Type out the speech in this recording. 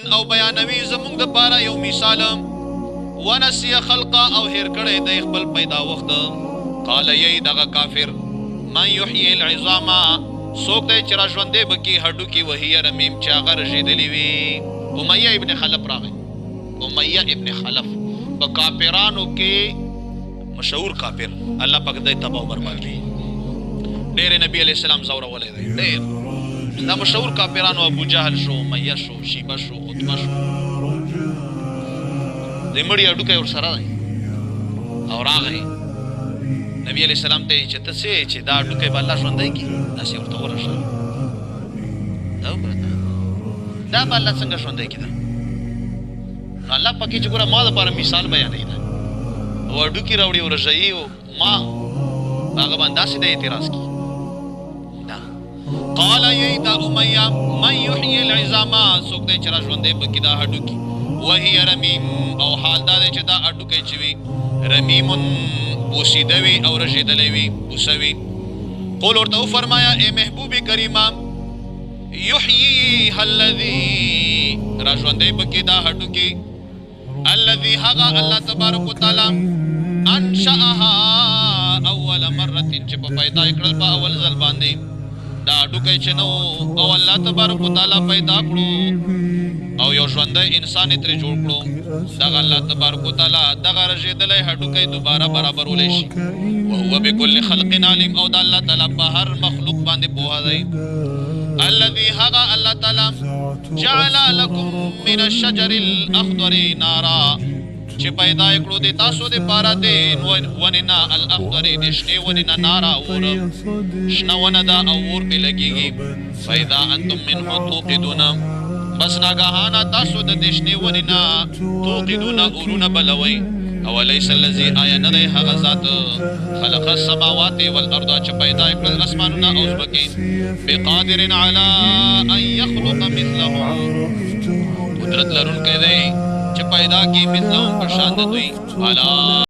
او بیانوي زمونږ د پاره یو مثال ونسی خلقا او هیر کړی د خپل پیدا وخت قال یی دغه کافر من یحیی العظام څوک دی چې را ژوندی بکي هډوکي وهي رمیم چې هغه رژېدلي وي امیه ابن خلف راغی امیه ابن خلف په کافرانو کې مشهور کافر الله پاک دې تباہ او برباد کړي ډېر نبی علیہ السلام زورولی دی ډېر دا مشهور کافرانو ابو جهل شو امیه شو شیبه شو عتبه شو د مړي هډوکی ورسره دی او راغی نبی علیہ السلام ته چې ته څه چې دا هډوکی به الله ژوندی کړي داسې ورته ورشه دا وګوره دا به الله څنګه ژوندی کړي الله پکې چې ګوره ما دپاره مثال بیانوي دا او هډوکي راوړي ورژوي او ما هغه باندې داسې دی اعتراض کړي قال یی دا امیه من یحیی العظام څوک دی چې را ژوندی بکي دا هډوکي وهي رمیم او حال دا دی چې دا هډوکی چې وي رمیم بوسیده وي او رژېدلی وي بوسه وي قول ورته وفرمایا ای محبوب کریمه یحییها الذي را ژوندی بکي دا هډوکي الذي هغه الله تبارک وتعالی انشأها اول مرة چې په پیدا یې کړل په اول ځل باندې دا هډوکی چې نو او الله تبارک وتعالی پیدا کړو او یو ژوندی انسان یې ترې جوړ کړو دغه الله تبارک وتعالی دغه رژېدلی هډوکی دوباره برابرولی شي وهو بكل خلق علیم او د الله تعالی په هر مخلوق باندې پوهه دی الذي هغه الله تعالی جعل لكم من الشجر الاخضر نارا چې پیدا یې کړو د تاسو دپاره د ونې نه الاخضر د شنې ونې نه ناره اور شنه ونه ده او اور پرې لګېږي فاذا انتم منه توقدون بس ناګهانه تاسو د دې شنې ونې نه توقدون اورونه بلوئ اولیس الذي آیا نه دی هغه ذات خلق السماوات والارض چې پیدا یې کړل اسمانونه او ځمکې بقادر علی ان یخلق مثلهم قدرت لرونکی دی چې پیدا کړي مثلهم په شان د دوی الا